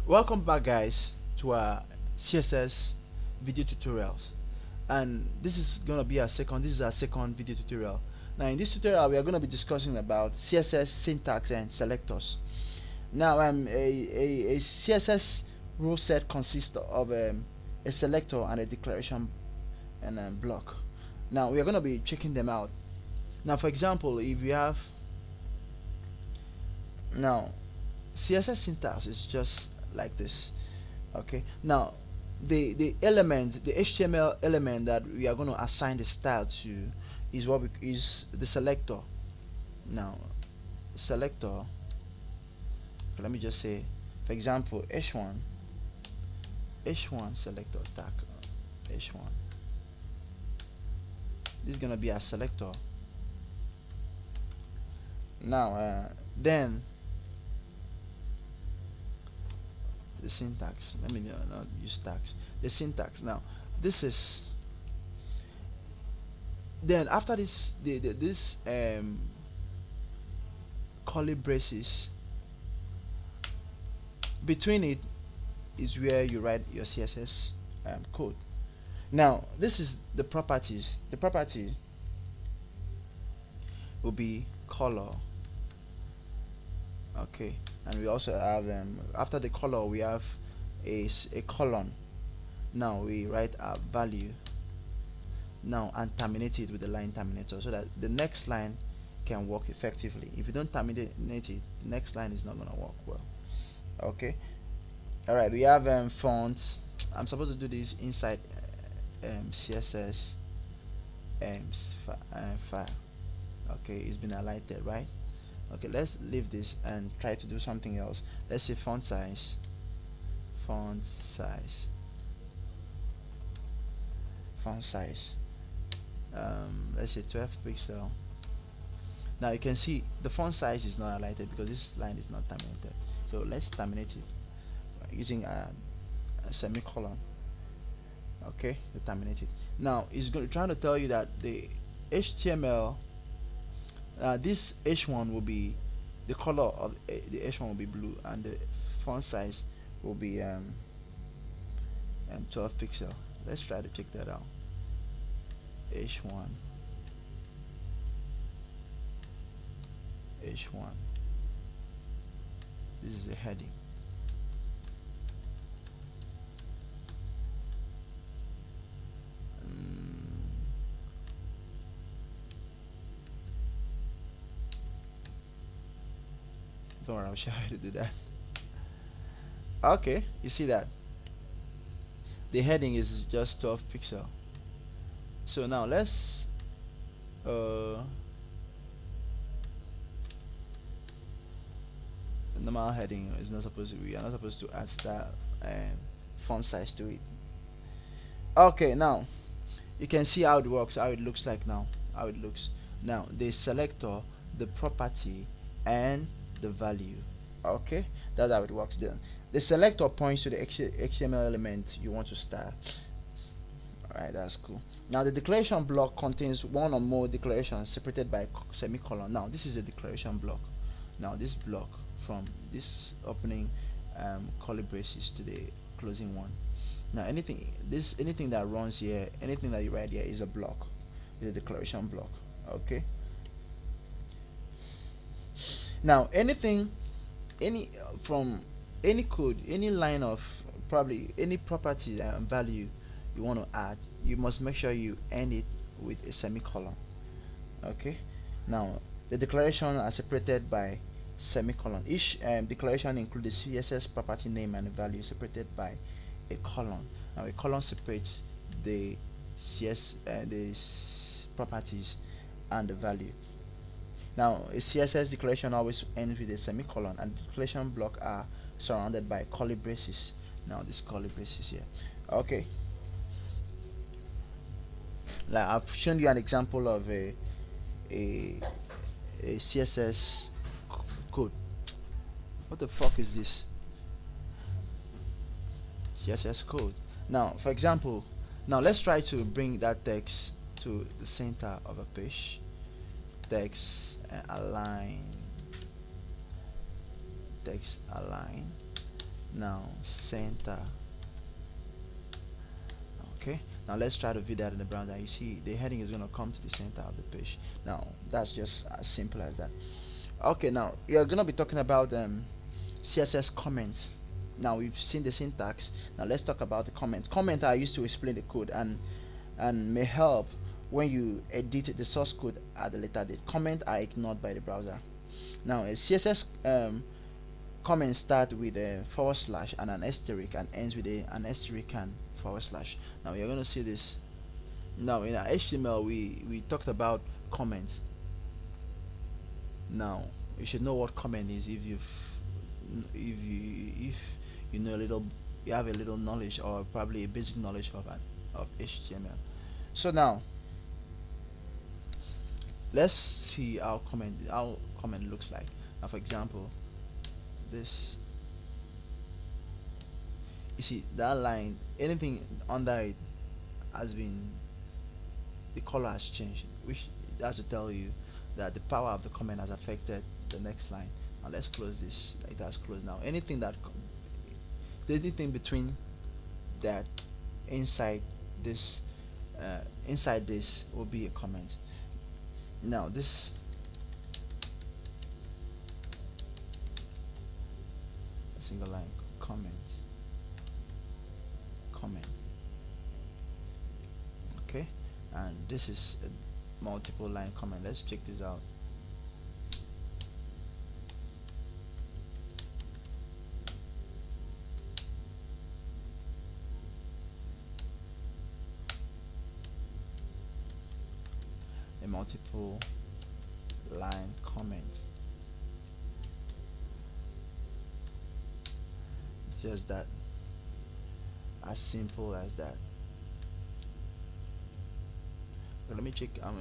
Welcome back, guys, to our CSS video tutorials. And this is our second video tutorial. Now in this tutorial we are going to be discussing about CSS syntax and selectors. Now a CSS rule set consists of a selector and a declaration and a block. Now we are going to be checking them out. Now for example, if you have now CSS syntax is just like this. Okay, now the HTML element that we are going to assign the style to is is the selector. Now selector, okay, let me just say, for example, h1 selector tag h1. This is going to be our selector. Now then the syntax, let me not use tags, the syntax. Now this is, then after this this curly braces, between it is where you write your CSS code. Now this is the properties. The property will be color. Okay, and we also have after the color we have a colon. Now we write our value now and terminate it with the line terminator so that the next line can work effectively. If you don't terminate it, the next line is not going to work well. Okay, alright, we have fonts. I'm supposed to do this inside CSS file. Okay, it's been highlighted, right? Okay, let's leave this and try to do something else. Let's say font size, let's say 12 pixel. Now you can see the font size is not highlighted because this line is not terminated. So let's terminate it using a semicolon. Okay, to terminate it. Now it's trying to tell you that the HTML, this h1 will be, the color of the h1 will be blue and the font size will be 12 pixel. Let's try to check that out. h1 this is a heading. Don't worry, I'll show you how to do that. Okay, you see that the heading is just 12 pixel. So now let's the normal heading is not supposed to, we are not supposed to add style and font size to it. Okay, now you can see how it works, how it looks like now, how it looks now. The selector, the property, and the value. Okay, that's how it works. Then the selector points to the HTML element you want to style. Alright, that's cool. Now the declaration block contains one or more declarations separated by semicolon. Now this is a declaration block. Now this block, from this opening curly braces to the closing one. Now anything that runs here, anything that you write here is a block, is a declaration block. Okay, now anything, from any code, any line of, probably any property and value you want to add, you must make sure you end it with a semicolon. Okay, now the declaration are separated by semicolon. Each declaration includes the CSS property name and the value separated by a colon. Now a colon separates the properties and the value. Now a CSS declaration always ends with a semicolon, and the declaration block are surrounded by curly braces. Now this curly braces here. Okay, like I've shown you an example of a CSS code. What the fuck is this? CSS code. Now for example, now let's try to bring that text to the center of a page. Text align, Now center. Okay, now let's try to view that in the browser. You see the heading is going to come to the center of the page. Now that's just as simple as that. Okay, now you're going to be talking about CSS comments. Now we've seen the syntax. Now let's talk about the comments. Comments are used to explain the code and may help when you edit the source code at the later date. Comments are ignored by the browser. Now a CSS comment start with a forward slash and an asterisk and ends with an asterisk and forward slash. Now you're going to see this. Now in our HTML we talked about comments. Now you should know what comment is if you know a little, you have a little knowledge or probably a basic knowledge of HTML. So now let's see how comment looks like. Now for example, this, you see that line, anything under it has been, the color has changed, which has to tell you that the power of the comment has affected the next line. Now let's close this. It has closed. Now anything between that inside this will be a comment. Now this, a single line comment. Okay, and this is a multiple line comment. Let's check this out. A multiple line comment. Just that, as simple as that. Let me check how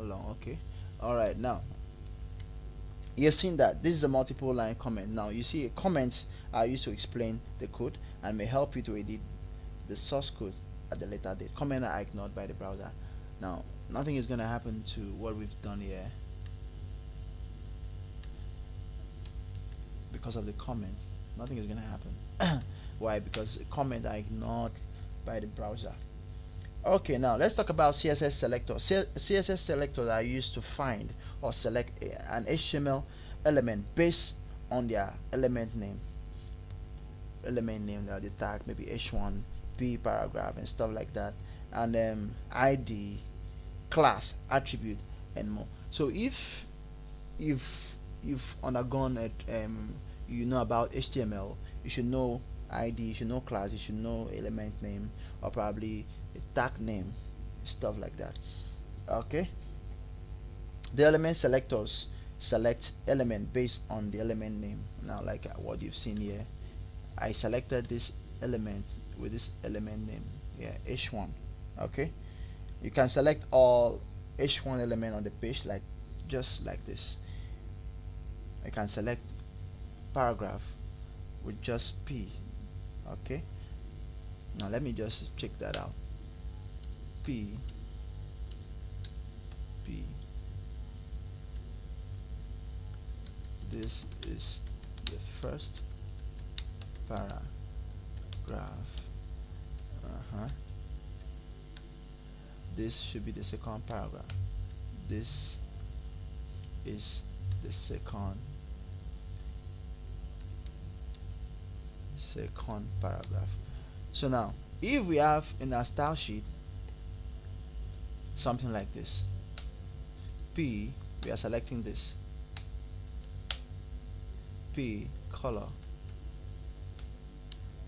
long. Okay, all right. Now you've seen that this is a multiple line comment. Now you see comments are used to explain the code and may help you to edit the source code at the later date. Comments are ignored by the browser. Now nothing is going to happen to what we've done here because of the comment. Nothing is going to happen. Why? Because comments are ignored by the browser. Okay, now let's talk about CSS Selector. CSS selectors are used to find or select an HTML element based on their element name. The tag, maybe h1, p, paragraph, and stuff like that, and ID, class, attribute, and more. So if you've undergone it, you know about HTML, you should know ID, you should know class, you should know element name, or probably a tag name, stuff like that. Okay, the element selectors select element based on the element name. Now like what you've seen here, I selected this element with this element name, yeah, h1. Okay, you can select all h1 element on the page, like just like this. I can select paragraph with just p. Okay, now let me just check that out. P. This is the first paragraph. This should be the second paragraph. This is the second paragraph. So now if we have in our style sheet something like this, P, we are selecting this, P color,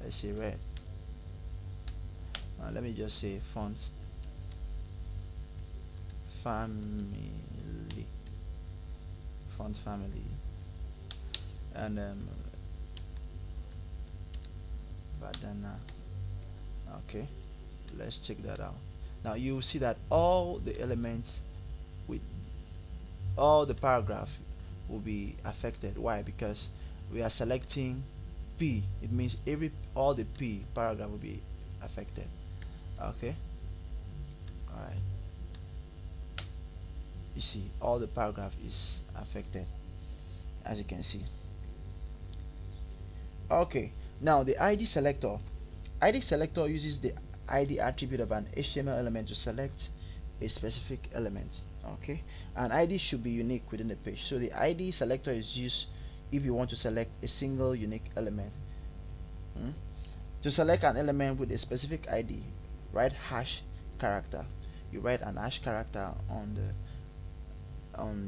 let's say red. Let me just say font family, and Badana. Okay, let's check that out. Now you will see that all the elements with all the paragraph will be affected. Why? Because we are selecting P. It means all the P paragraph will be affected. Okay, alright, you see all the paragraph is affected, as you can see. Okay, Now the ID selector uses the ID attribute of an HTML element to select a specific element. Okay, and ID should be unique within the page. So the ID selector is used if you want to select a single unique element. To select an element with a specific ID, write hash character. You write an hash character on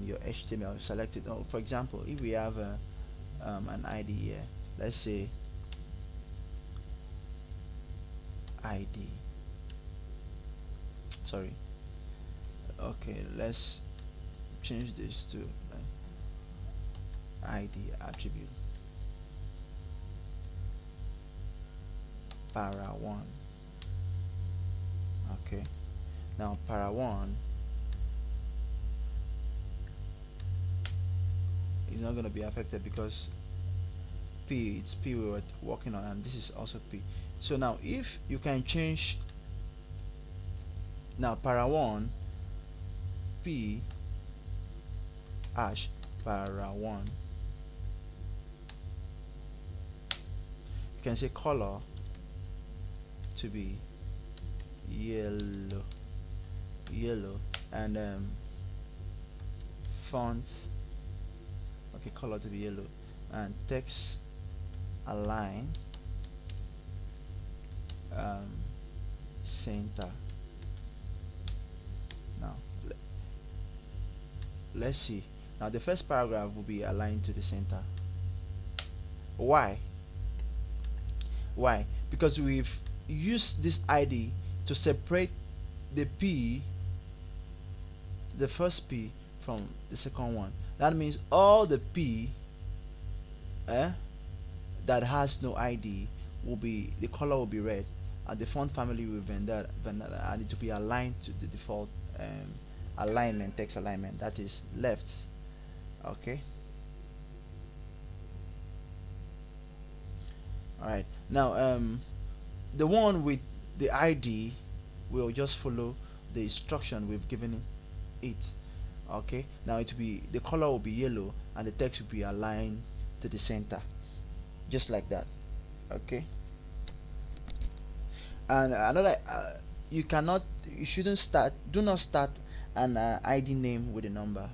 your HTML. Select it. Oh, for example, if we have an ID here, let's say ID. Sorry. Okay, let's change this to ID attribute para1. Okay, now para1 is not going to be affected because it's P we were working on, and this is also P. So now if you can change, now para1 P hash para1, you can say color to be yellow, and fonts, okay, color to be yellow, and text align center. Now let's see. Now the first paragraph will be aligned to the center. Why? Because we've used this ID to separate the P, the first P, from the second one. That means all the P that has no ID will be, the color will be red, and the font family will and it to be aligned to the default alignment, text alignment, that is left. Okay, alright. Now the one with the ID will just follow the instruction we've given it. Okay, now it will be, the color will be yellow and the text will be aligned to the center, just like that. Okay, and another you shouldn't start, do not start an ID name with a number.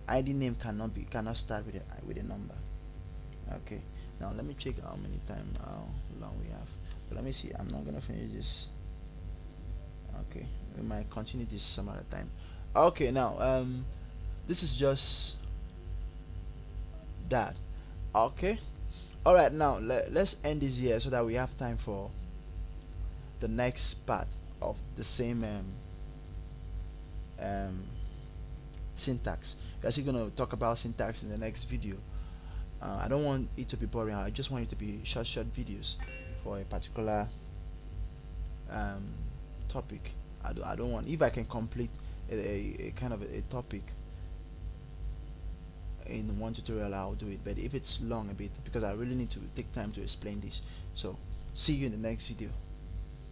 ID name cannot start with a number. Okay, now let me check how long we have, but let me see. I'm not gonna finish this. Okay, we might continue this some other time. Okay, now this is just that. Okay, alright, now let's end this here so that we have time for the next part of the same syntax. We're actually going to talk about syntax in the next video. I don't want it to be boring. I just want it to be short videos for a particular topic. I don't want, if I can complete a kind of a topic in one tutorial, I'll do it, but if it's long a bit, because I really need to take time to explain this. So see you in the next video.